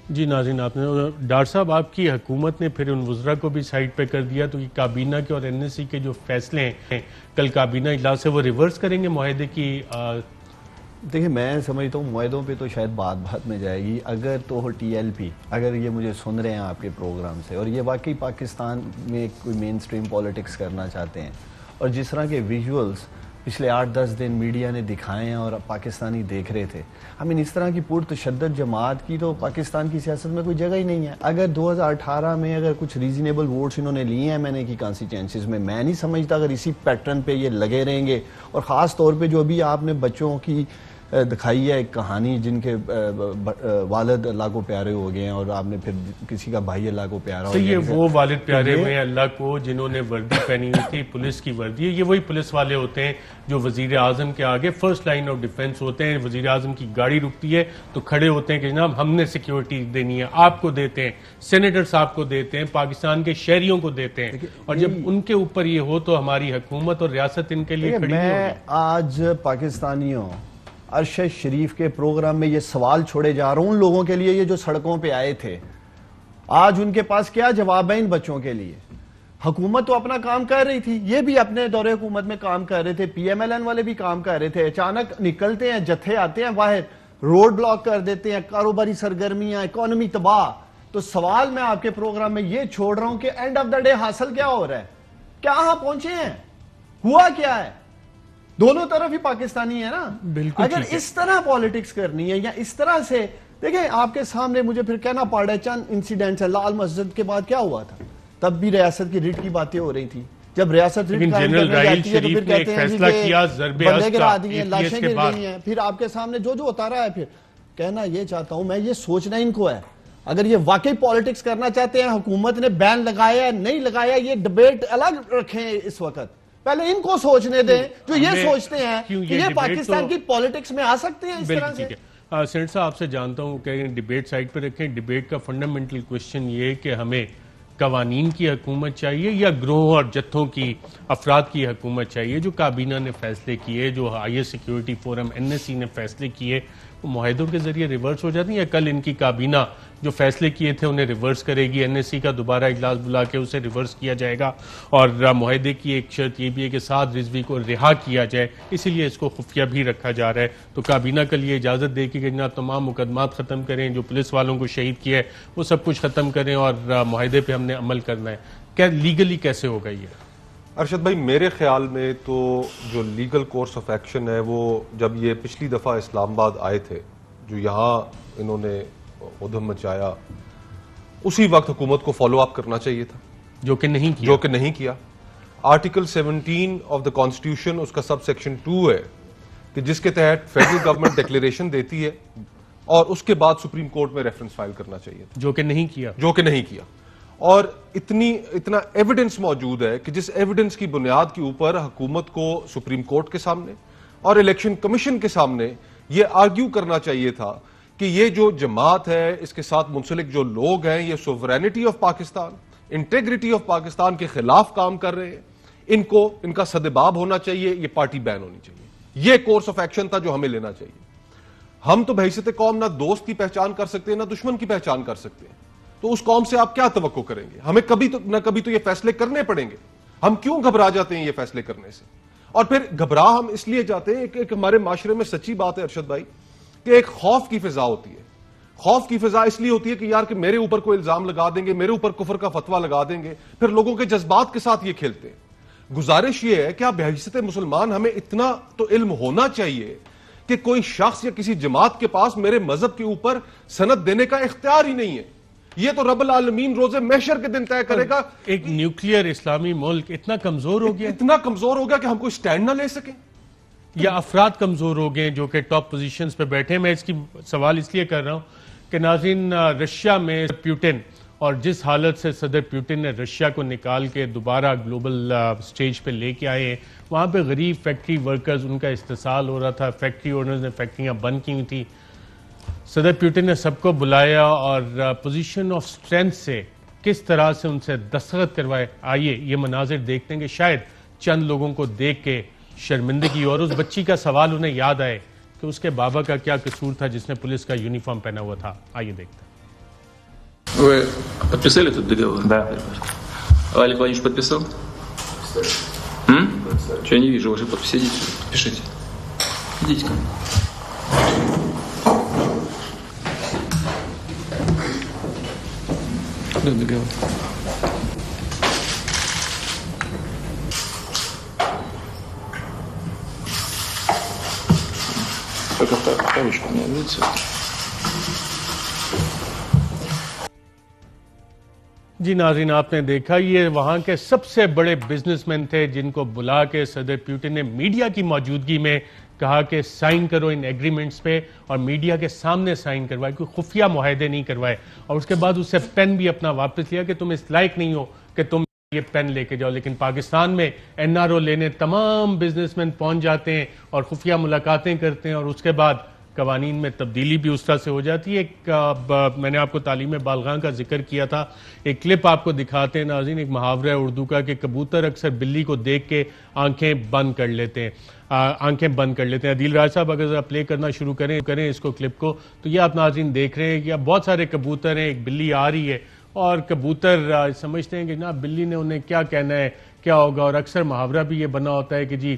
جی ناظرین، آپ نے ڈاکٹر صاحب آپ کی حکومت نے پھر ان وزراء کو بھی سائڈ پہ کر دیا، تو یہ کابینہ کے اور این ایس سی کے جو فیصلے ہیں کل کابینہ اجلاس سے وہ ریورس کریں گے معاہدے کی؟ دیکھیں میں سمجھتا ہوں معاہدوں پہ تو شاید بات میں جائے گی. اگر تو ٹی ایل پی اگر یہ مجھے سن رہے ہیں آپ کے پروگرام سے اور یہ واقعی پاکستان میں کوئی مین سٹریم پالیٹکس کرنا چاہتے ہیں، اور جس طرح کے ویژولز پچھلے 8-10 دن میڈیا نے دکھائے ہیں اور پاکستانی دیکھ رہے تھے، اس طرح کی پرتشدد جماعت کی تو پاکستان کی سیاست میں کوئی جگہ ہی نہیں ہے. اگر 2018 میں اگر کچھ ریزنیبل ووٹس انہوں نے لیے ہیں میں نے کی کانسٹیچوئنسیز میں نہیں سمجھتا اگر اسی پیٹرن پہ یہ لگے رہیں گے. اور خاص طور پہ جو ابھی آپ نے بچوں کی دکھائی ہے ایک کہانی جن کے والد اللہ کو پیارے ہو گئے ہیں اور آپ نے پھر کسی کا بھائی اللہ کو پیارا ہو گیا. یہ وہ والد پیارے ہوئے ہیں اللہ کو جنہوں نے وردی پہنی ہوئی تھی, پولیس کی وردی. یہ وہی پولیس والے ہوتے ہیں جو وزیر اعظم کے آگے فرسٹ لائن آف ڈیفنس ہوتے ہیں. وزیر اعظم کی گاڑی رکتی ہے تو کھڑے ہوتے ہیں کہ جناب ہم نے سیکیورٹی دینی ہے, آپ کو دیتے ہیں, سینیٹر صاحب کو دیتے ہیں, پاکستان کے شہریوں کو دیتے ہیں, اور جب ان کے اوپر یہ ہو تو ہماری حکومت اور ریاست ان کے لیے کھڑی نہیں ہوگی. میں آج پاکستانیوں عرش شریف کے پروگرام میں یہ سوال چھوڑے جا رہا ہوں ان لوگوں کے لیے یہ جو سڑکوں پہ آئے تھے. آج ان کے پاس کیا جواب ہے ان بچوں کے لیے؟ حکومت تو اپنا کام کر رہی تھی, یہ بھی اپنے دور حکومت میں کام کر رہے تھے, پی ایم ایل این والے بھی کام کر رہے تھے. اچانک نکلتے ہیں, جتھے آتے ہیں باہر, روڈ بلاک کر دیتے ہیں, کاروباری سرگرمیاں, اکانومی تباہ. تو سوال میں آپ کے پروگرام میں یہ چھوڑ رہا ہوں کہ اینڈ آف دا ڈے حاصل کیا ہو رہا ہے؟ کہاں پہنچے ہیں؟ ہوا کیا ہے؟ دونوں طرف ہی پاکستانی ہے نا. اگر اس طرح پالیٹکس کرنی ہے یا اس طرح سے, دیکھیں آپ کے سامنے مجھے پھر کہنا پڑ رہا ہے چند انسیڈنٹس ہے. لال مسجد کے بعد کیا ہوا تھا؟ تب بھی ریاست کی ریٹ کی باتیں ہو رہی تھی. جب ریاست ریٹ قائم کرنے جاتی ہے تو پھر کہتے ہیں بندے گرا دیے, لاشیں گر گئی ہیں. پھر آپ کے سامنے جو اتارا ہے, پھر کہنا یہ چاہتا ہوں میں, یہ سوچنا ان کو ہے اگر یہ واقعی پالیٹکس کرنا چاہتے ہیں, حکومت نے بین لگایا نہیں لگایا, یہ ڈبیٹ الگ رکھیں اس وقت. پہلے ان کو سوچنے دیں جو یہ سوچتے ہیں کہ یہ پاکستان کی پالیٹکس میں آ سکتے ہیں اس طرح سے. سینٹ صاحب آپ سے جانتا ہوں کہ ڈیبیٹ سائٹ پہ رکھیں. ڈیبیٹ کا فنڈامنٹل کوشچن یہ کہ ہمیں قوانین کی حکومت چاہیے یا گروہ اور جتھوں کی افراد کی حکومت چاہیے. جو کابینہ نے فیصلے کیے, جو ہائیسٹ سیکیورٹی فورم NSC نے فیصلے کیے, وہ معاہدوں کے ذریعے ریورس ہو جاتی ہیں, یا کل ان کی کابینہ جو فیصلے کیے تھے انہیں ریورس کرے گی, NSC کا دوبارہ اجلاس بلا کے اسے ریورس کیا جائے گا, اور معاہدے کی ایک شرط یہ بھی ہے کہ سعد رضوی کو رہا کیا جائے, اسی لیے اس کو خفیہ بھی رکھا جا رہا ہے. تو کابینہ کل یہ اجازت دے کہ جناب تمام مقدمات ختم کریں, جو پولیس والوں کو شہید کیا ہے وہ سب کچھ ختم کریں, اور معاہدے پہ ہم نے عمل کرنا ہے. کیا لیگلی کیسے ہوگا یہ؟ ارشد بھائی میرے خیال میں تو جو لیگل کورس آف ایکشن ہے وہ جب یہ پچھلی دفعہ اسلام آباد آئے تھے, جو یہاں انہوں نے ادھم مچایا, اسی وقت حکومت کو فالو اپ کرنا چاہیے تھا, جو کہ نہیں کیا. آرٹیکل 17 آف دا کانسٹیٹیوشن اس کا سب سیکشن 2 ہے کہ جس کے تحت فیڈرل گورنمنٹ ڈکلیریشن دیتی ہے اور اس کے بعد سپریم کورٹ میں ریفرنس فائل کرنا چاہیے تھا, جو کہ نہیں کیا. اور اتنا ایویڈنس موجود ہے کہ جس ایویڈنس کی بنیاد کے اوپر حکومت کو سپریم کورٹ کے سامنے اور الیکشن کمیشن کے سامنے یہ آرگیو کرنا چاہیے تھا کہ یہ جو جماعت ہے, اس کے ساتھ منسلک جو لوگ ہیں, یہ sovereignty of Pakistan, integrity of Pakistan کے خلاف کام کر رہے ہیں, ان کا سدباب ہونا چاہیے, یہ پارٹی بین ہونی چاہیے. یہ کورس آف ایکشن تھا جو ہمیں لینا چاہیے. ہم تو بحیثیت قوم نہ دوست کی پہچان کر سکتے ہیں نہ دشمن کی پہچان کر سکتے ہیں, تو اس قوم سے آپ کیا توقع کریں گے؟ ہمیں کبھی تو یہ فیصلے کرنے پڑیں گے. ہم کیوں گھبرا جاتے ہیں یہ فیصلے کرنے سے؟ اور پھر گھبرا ہم اس لیے جاتے ہیں کہ ایک ہمارے معاشرے میں سچی بات ہے ارشد بھائی کہ ایک خوف کی فضا ہوتی ہے. خوف کی فضا اس لیے ہوتی ہے کہ یار کہ میرے اوپر کوئی الزام لگا دیں گے, میرے اوپر کفر کا فتویٰ لگا دیں گے, پھر لوگوں کے جذبات کے ساتھ یہ کھیلتے ہیں. گزارش یہ ہے کہ آپ بحیثیت مسلمان ہمیں اتنا تو علم ہونا چاہیے کہ کوئی شخص یا کسی جماعت کے پاس میرے مذہب کے اوپر سند دینے کا اختیار ہی نہیں ہے. یہ تو رب العالمین روز محشر کے دن طے کرے گا. ایک نیوکلیئر اسلامی ملک اتنا کمزور ہو گیا کہ ہم کوئی سٹینڈ نہ لے سکیں, یا افراد کمزور ہو گئے جو کہ ٹاپ پوزیشنز پہ بیٹھے. میں اس کی سوال اس لیے کر رہا ہوں کہ ناظرین, رشیا میں پیوٹن, اور جس حالت سے صدر پیوٹن نے رشیا کو نکال کے دوبارہ گلوبل سٹیج پہ لے کے آئے ہیں, وہاں پہ غریب فیکٹری ورکرز, ان کا استحصال ہو رہا تھا, فیکٹری اونرز نے فیکٹریاں بند کی ہوئی تھی. صدر پیوٹن نے سب کو بلایا اور پوزیشن آف سٹرینتھ سے کس طرح سے ان سے دستخط کروائے. آئیے یہ مناظر دیکھتے ہیں کہ شاید چند لوگوں کو دیکھ کے شرمندگی اور اس بچی کا سوال انہیں یاد آئے کہ اس کے بابا کا کیا قصور تھا جس نے پولیس کا یونیفارم پہنا ہوا تھا. آئیے دیکھتے ہیں. Вы подписали этот договор? Да. А Олег Владимирович подписал? Что я не вижу вашей подписи? Идите сюда, подпишите. Идите ко мне. Да, договор. Только вторичку мне видите? جی ناظرین, آپ نے دیکھا یہ وہاں کے سب سے بڑے بزنس مین تھے جن کو بلا کے صدر پیوٹن نے میڈیا کی موجودگی میں کہا کہ سائن کرو ان ایگریمنٹس پہ اور میڈیا کے سامنے سائن کروائے, کوئی خفیہ معاہدے نہیں کروائے, اور اس کے بعد اس سے پین بھی اپنا واپس لیا کہ تم اس لائق نہیں ہو کہ تم یہ پین لے کے جاؤ. لیکن پاکستان میں NRO لینے تمام بزنس مین پہنچ جاتے ہیں اور خفیہ ملاقاتیں کرتے ہیں, اور اس کے بعد قوانین میں تبدیلی بھی اس طرح سے ہو جاتی ہے. میں نے آپ کو تعلیم بالغاں کا ذکر کیا تھا, ایک کلپ آپ کو دکھاتے ہیں ناظرین, ایک محاورہ ہے اردو کا کہ کبوتر اکثر بلی کو دیکھ کے آنکھیں بند کر لیتے ہیں. عدیل راج صاحب اگر ذرا پلے کرنا شروع کریں اس کو کلپ کو, تو یہ آپ ناظرین دیکھ رہے ہیں کہ بہت سارے کبوتر ہیں, ایک بلی آ رہی ہے اور کبوتر سمجھتے ہیں کہ نا بلی نے انہیں کیا کہنا ہے, کیا ہوگا, اور اکثر محاورہ بھی یہ بنا ہوتا ہے کہ جی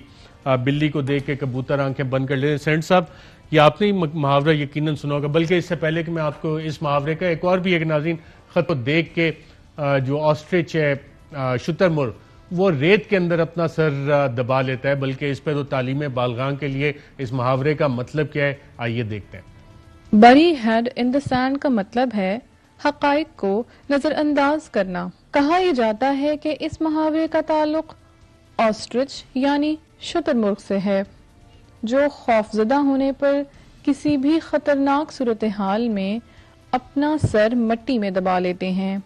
بلی کو دیکھ کے کبوتر آنکھیں بند کر لیتے ہیں. سینٹ صاحب یہ آپ نے محاورہ یقیناً سنا ہوگا, بلکہ اس سے پہلے کہ میں آپ کو اس محاورے کا ایک اور بھی ایک ناظرین خط کو دیکھ کے جو آسٹرچ ہے شتر مرغ وہ ریت کے اندر اپنا سر دبا لیتا ہے, بلکہ اس پہ تو تعلیم بالغاں کے لیے اس محاورے کا مطلب کیا ہے آئیے دیکھتے ہیں. بری ہیڈ ان دا سینڈ کا مطلب ہے حقائق کو نظر انداز کرنا. کہا یہ جاتا ہے کہ اس محاورے کا تعلق آسٹرچ یعنی شتر مرغ سے ہے, جو خوفزدہ ہونے پر کسی بھی خطرناک صورتحال میں اپنا سر مٹی میں دبا لیتے ہیں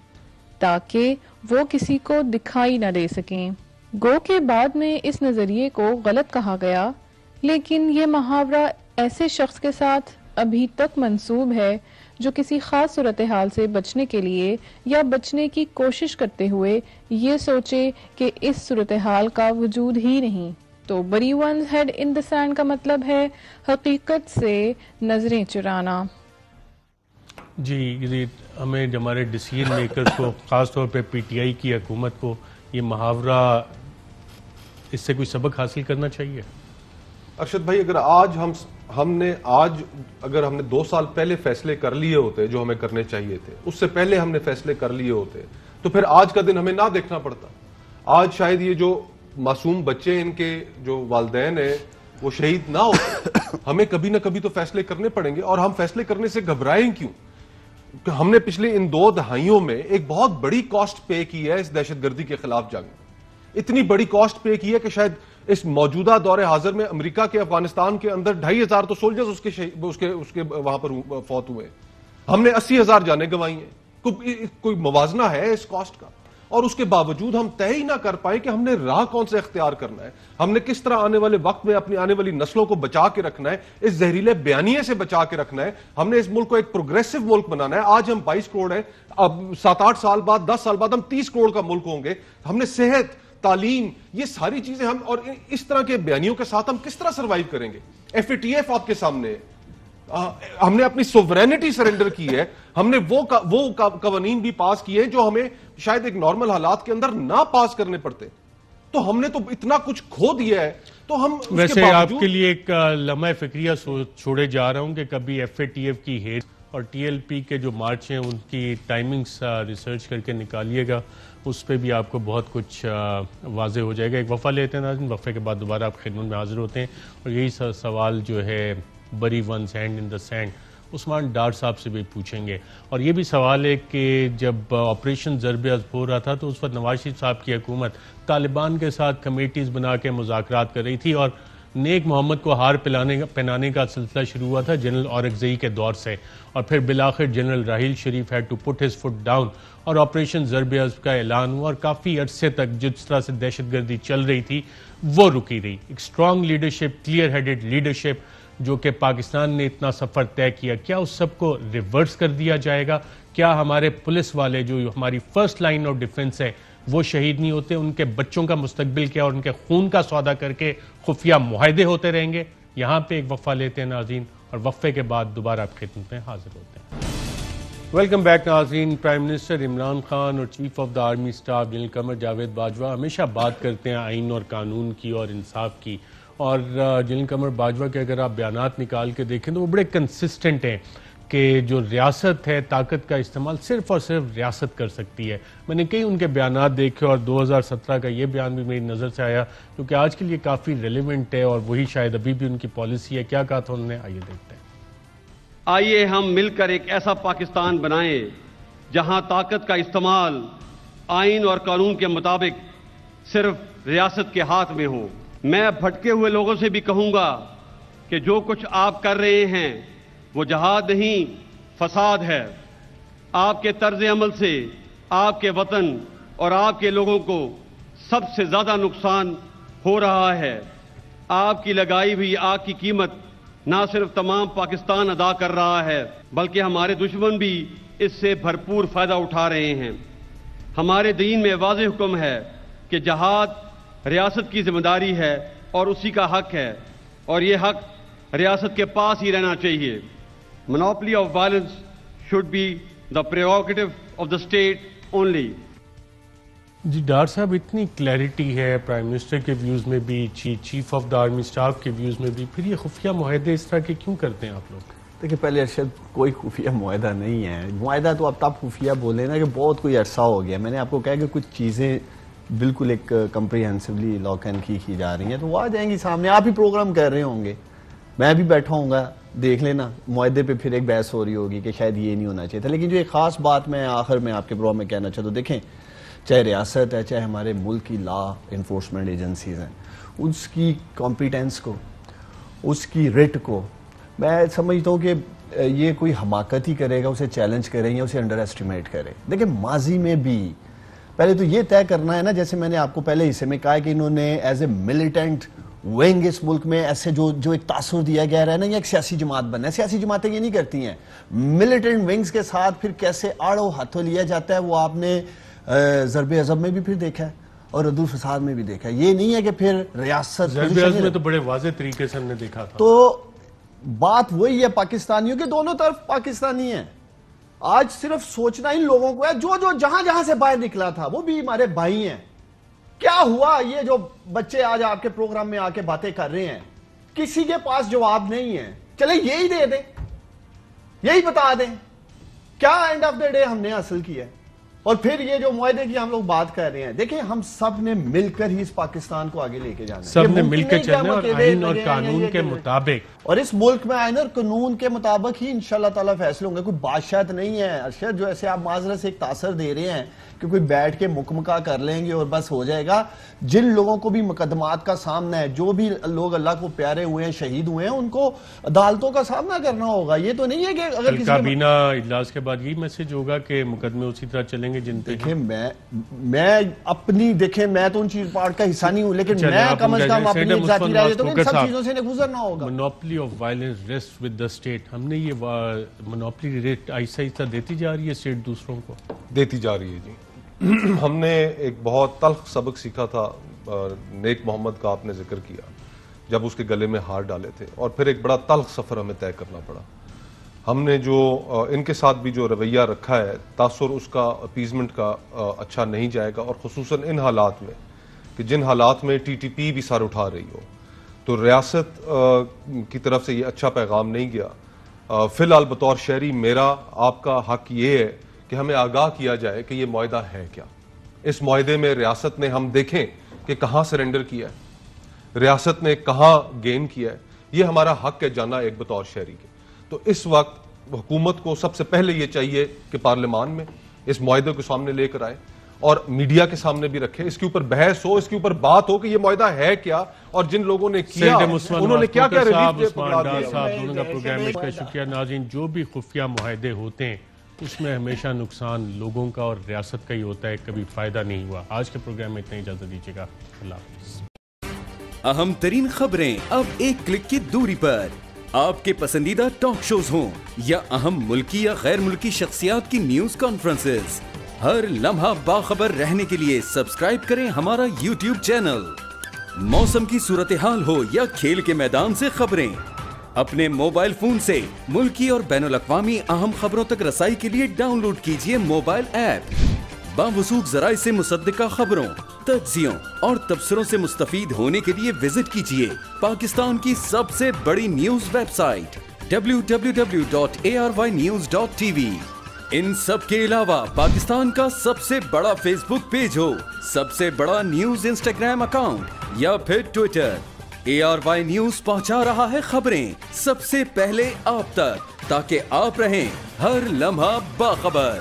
تاکہ وہ کسی کو دکھائی نہ دے سکیں. گو کے بعد میں اس نظریے کو غلط کہا گیا, لیکن یہ محاورہ ایسے شخص کے ساتھ ابھی تک منسوب ہے جو کسی خاص صورتحال سے بچنے کے لیے یا بچنے کی کوشش کرتے ہوئے یہ سوچے کہ اس صورتحال کا وجود ہی نہیں. تو بری ones head in the send کا مطلب ہے حقیقت سے نظریں چرانا. جی ہمیں ہمارے ڈیسیژن میکرز کو, خاص طور پہ PTI کی حکومت کو, یہ محاورہ اس سے کوئی سبق حاصل کرنا چاہیے. ارشد بھائی, اگر آج ہم نے 2 سال پہلے فیصلے کر لیے ہوتے جو ہمیں کرنے چاہیے تھے, اس سے پہلے ہم نے فیصلے کر لیے ہوتے, تو پھر آج کا دن ہمیں نہ دیکھنا پڑتا. آج شاید یہ جو معصوم بچے ان کے جو والدین ہیں وہ شہید نہ ہوتے. ہمیں کبھی نہ کبھی تو فیصلے کرنے پڑیں گے, اور ہم فیصلے کرنے سے گھبرائیں کیوں؟ کہ ہم نے پچھلے ان 2 دہائیوں میں ایک بہت بڑی کاسٹ پے کی ہے اس دہشت گردی کے خلاف جنگ. اتنی بڑی کاسٹ پے کی ہے کہ شاید اس موجودہ دور حاضر میں امریکہ کے افغانستان کے اندر 2500 تو سولجرز اس کے وہاں پر فوت ہوئے. ہم نے 80,000 جانیں گنوائی ہیں. کوئی موازنہ ہے اس کاسٹ کا؟ اور اس کے باوجود ہم طے ہی نہ کر پائے کہ ہم نے راہ کون سے اختیار کرنا ہے, ہم نے کس طرح آنے والے وقت میں اپنی آنے والی نسلوں کو بچا کے رکھنا ہے, اس زہریلے بیانیے سے بچا کے رکھنا ہے. ہم نے اس ملک کو ایک پروگریسو ملک بنانا ہے. آج ہم 22 کروڑ ہیں, اب 7-8 سال بعد 10 سال بعد ہم 30 کروڑ کا ملک ہوں گے. ہم نے صحت, تعلیم, یہ ساری چیزیں ہم, اور اس طرح کے بیانیوں کے ساتھ ہم کس طرح سروائیو کریں گے؟ FATF آپ کے سامنے ہے. ہم نے اپنی سوورینٹی سرنڈر کی ہے. ہم نے وہ قوانین بھی پاس کیے جو ہمیں شاید ایک نارمل حالات کے اندر نہ پاس کرنے پڑتے. تو ہم نے تو اتنا کچھ کھو دیا ہے. تو ہم ویسے آپ کے لیے ایک لمحہ فکریہ چھوڑے جا رہا ہوں کہ کبھی FATF کی ہیڈ اور TLP کے جو مارچ ہیں ان کی ٹائمنگز ریسرچ کر کے نکالیے گا, اس پہ بھی آپ کو بہت کچھ واضح ہو جائے گا. ایک وقفہ لیتے ہیں ناظرین, وقفے کے بعد دوبارہ آپ خدمت میں حاضر ہوتے ہیں, اور یہی سوال جو ہے bury one's hand in the sand Usman Dar صاحب سے بھی پوچھیں گے. اور یہ بھی سوال ہے کہ جب آپریشن ضرب عضب ہو رہا تھا تو اس وقت نواز شریف صاحب کی حکومت طالبان کے ساتھ کمیٹیز بنا کے مذاکرات کر رہی تھی, اور نیک محمد کو ہار پہنانے کا سلسلہ شروع ہوا تھا جنرل اورگزئی کے دور سے, اور پھر بالآخر general Raheel Sharif had to put his foot down اور آپریشن ضرب عضب کا اعلان ہوا, اور کافی عرصے تک جس طرح سے دہشت گردی چل رہی تھی وہ رکی رہی. ایک strong leadership, clear headed leadership جو کہ پاکستان نے اتنا سفر طے کیا, کیا اس سب کو ریورس کر دیا جائے گا؟ کیا ہمارے پولیس والے جو ہماری فرسٹ لائن آف ڈیفنس ہے وہ شہید نہیں ہوتے؟ ان کے بچوں کا مستقبل کیا, اور ان کے خون کا سودا کر کے خفیہ معاہدے ہوتے رہیں گے؟ یہاں پہ ایک وقفہ لیتے ہیں ناظرین, اور وقفے کے بعد دوبارہ آپ خدمت میں حاضر ہوتے ہیں. ویلکم بیک ناظرین. پرائم منسٹر عمران خان اور chief of the army staff general Qamar Javed Bajwa ہمیشہ بات کرتے ہیں آئین اور قانون کی اور انصاف کی, اور جنرل قمر باجوہ کے اگر آپ بیانات نکال کے دیکھیں تو وہ بڑے کنسسٹنٹ ہیں کہ جو ریاست ہے طاقت کا استعمال صرف اور صرف ریاست کر سکتی ہے. میں نے کئی ان کے بیانات دیکھے, اور 2017 کا یہ بیان بھی میری نظر سے آیا جو کہ آج کے لیے کافی ریلیونٹ ہے, اور وہی شاید ابھی بھی ان کی پالیسی ہے. کیا کہا تھا انہوں نے, آئیے دیکھتے ہیں. آئیے ہم مل کر ایک ایسا پاکستان بنائیں جہاں طاقت کا استعمال آئین اور قانون کے مطابق صرف ریاست کے ہاتھ میں ہو. میں بھٹکے ہوئے لوگوں سے بھی کہوں گا کہ جو کچھ آپ کر رہے ہیں وہ جہاد نہیں فساد ہے. آپ کے طرز عمل سے آپ کے وطن اور آپ کے لوگوں کو سب سے زیادہ نقصان ہو رہا ہے. آپ کی لگائی ہوئی آگ کی قیمت نہ صرف تمام پاکستان ادا کر رہا ہے بلکہ ہمارے دشمن بھی اس سے بھرپور فائدہ اٹھا رہے ہیں. ہمارے دین میں واضح حکم ہے کہ جہاد ریاست کی ذمہ داری ہے اور اسی کا حق ہے اور یہ حق ریاست کے پاس ہی رہنا چاہیے. Monopoly of violence should be the prerogative of the state only. جی ڈاکٹر صاحب اتنی کلیئرٹی ہے پرائم منسٹر کے ویوز میں بھی، chief of the army staff کے ویوز میں بھی، پھر یہ خفیہ معاہدے اس طرح کے کیوں کرتے ہیں آپ لوگ؟ دیکھیں پہلے ارشد کوئی خفیہ معاہدہ نہیں ہے. معاہدہ تو اب تب خفیہ بولے نا کہ بہت کوئی عرصہ ہو گیا. میں نے آپ کو کہا کہ کچھ چیزیں بالکل ایک کمپریہنسولی لاک اینڈ کی جا رہی ہیں تو وہ آ جائیں گی سامنے. آپ ہی پروگرام کر رہے ہوں گے، میں بھی بیٹھا ہوں گا، دیکھ لینا معاہدے پہ پھر ایک بحث ہو رہی ہوگی کہ شاید یہ نہیں ہونا چاہیے تھا. لیکن جو ایک خاص بات میں آخر میں آپ کے پروگرام میں کہنا چاہتا ہوں، دیکھیں چاہے ریاست ہے چاہے ہمارے ملک کی لا انفورسمنٹ ایجنسیز ہیں، اس کی کمپیٹنس کو، اس کی ریٹ کو میں سمجھتا ہوں کہ یہ کوئی حماقت ہی کرے گا، اسے چیلنج کریں یا اسے انڈر ایسٹیمیٹ کرے. دیکھیں ماضی میں بھی پہلے تو یہ طے کرنا ہے نا، جیسے میں نے آپ کو پہلے حصے میں کہا کہ انہوں نے ایز اے ملیٹنٹ ونگ اس ملک میں ایسے جو ایک تاثر دیا گیا ہے نا، یہ ایک سیاسی جماعت بننا ہے. سیاسی جماعتیں یہ نہیں کرتی ہیں. ملیٹنٹ ونگز کے ساتھ پھر کیسے آڑو ہاتھوں لیا جاتا ہے وہ آپ نے ضرب عضب میں بھی پھر دیکھا ہے اور ردود فساد میں بھی دیکھا ہے. یہ نہیں ہے کہ پھر ریاست ضرب عضب میں تو بڑے واضح طریقے سے ہم نے دیکھا تھا. تو بات وہی ہے پاکستانیوں کے، دونوں طرف پاکستانی ہیں. آج صرف سوچنا ان لوگوں کو ہے جو جہاں سے باہر نکلا تھا وہ بھی ہمارے بھائی ہیں. کیا ہوا؟ یہ جو بچے آج آپ کے پروگرام میں آ کے باتیں کر رہے ہیں کسی کے پاس جواب نہیں ہے. چلے یہی دے دیں، یہی بتا دیں کیا اینڈ آف دا ڈے ہم نے حاصل کیا ہے. اور پھر یہ جو معاہدے کی ہم لوگ بات کر رہے ہیں، دیکھیں ہم سب نے مل کر ہی اس پاکستان کو آگے لے کے جانا ہے. سب نے مل کے چلنا اور آئین اور قانون کے مطابق، اور اس ملک میں آئین اور قانون کے مطابق ہی انشاءاللہ تعالیٰ فیصلے ہوں گے. کوئی بادشاہت نہیں ہے ارشد جو ایسے آپ معذرت سے ایک تاثر دے رہے ہیں کہ کوئی بیٹھ کے مکمکا کر لیں گے اور بس ہو جائے گا. جن لوگوں کو بھی مقدمات کا سامنا ہے، جو بھی لوگ اللہ کو پیارے ہوئے ہیں، شہید ہوئے ہیں، ان کو عدالتوں کا سامنا کرنا ہوگا. یہ تو نہیں ہے کہ اگر کسی کابینہ اجلاس کے بعد یہی میسج ہوگا کہ مقدمے اسی طرح چلیں گے جن پہ. دیکھیں میں اپنی دیکھیں میں تو ان چیز پارٹ کا حصہ نہیں ہوں، لیکن میں کم از کم اپنی ذاتی رائے تو ان سب چیزوں سے گزرنا ہوگا. Monopoly of violence rest with the state, ہم نے یہ مونوپلی ریٹ آہستہ آہستہ دیتی جا رہی ہے اسٹیٹ دوسروں کو دیتی جا رہی ہے. جی ہم نے ایک بہت تلخ سبق سیکھا تھا، نیک محمد کا آپ نے ذکر کیا، جب اس کے گلے میں ہار ڈالے تھے، اور پھر ایک بڑا تلخ سفر ہمیں طے کرنا پڑا. ہم نے جو ان کے ساتھ بھی جو رویہ رکھا ہے، تاثر اس کا اپیزمنٹ کا اچھا نہیں جائے گا، اور خصوصاً ان حالات میں کہ جن حالات میں ٹی ٹی پی بھی سر اٹھا رہی ہو، تو ریاست کی طرف سے یہ اچھا پیغام نہیں گیا. فی الحال بطور شہری میرا آپ کا حق یہ ہے کہ ہمیں آگاہ کیا جائے کہ یہ معاہدہ ہے کیا. اس معاہدے میں ریاست نے ہم دیکھیں کہ کہاں سرنڈر کیا ہے، ریاست نے کہاں گین کیا ہے. یہ ہمارا حق ہے جانا ایک بطور شہری کے. تو اس وقت حکومت کو سب سے پہلے یہ چاہیے کہ پارلیمان میں اس معاہدے کو سامنے لے کر آئے اور میڈیا کے سامنے بھی رکھے، اس کے اوپر بحث ہو، اس کے اوپر بات ہو کہ یہ معاہدہ ہے کیا اور جن لوگوں نے کیا انہوں نے کیا کیا ریلیف دونوں کا پروگرام میں شکریہ. ناظرین، جو بھی خفیہ معاہدے ہوتے ہیں اس میں ہمیشہ نقصان لوگوں کا اور ریاست کا ہی ہوتا ہے، کبھی فائدہ نہیں ہوا. آج کے پروگرام میں اتنا اجازت دیجیے گا. اللہ حافظ. اہم ترین خبریں اب ایک کلک کی دوری پر. آپ کے پسندیدہ ٹاک شوز ہوں یا اہم ملکی یا غیر ملکی شخصیات کی نیوز کانفرنسز، ہر لمحہ باخبر رہنے کے لیے سبسکرائب کریں ہمارا یوٹیوب چینل. موسم کی صورتحال ہو یا کھیل کے میدان سے خبریں، اپنے موبائل فون سے ملکی اور بین الاقوامی اہم خبروں تک رسائی کے لیے ڈاؤن لوڈ کیجیے موبائل ایپ. باوثوق ذرائع سے مصدقہ خبروں، تجزیوں اور تبصروں سے مستفید ہونے کے لیے وزٹ کیجیے پاکستان کی سب سے بڑی نیوز ویب سائٹ www.arYnews.tv. ان سب کے علاوہ پاکستان کا سب سے بڑا فیس بک پیج ہو، سب سے بڑا نیوز انسٹاگرام اکاؤنٹ یا پھر ٹویٹر، ARY نیوز پہنچا رہا ہے خبریں سب سے پہلے آپ تک، تاکہ آپ رہیں ہر لمحہ باخبر.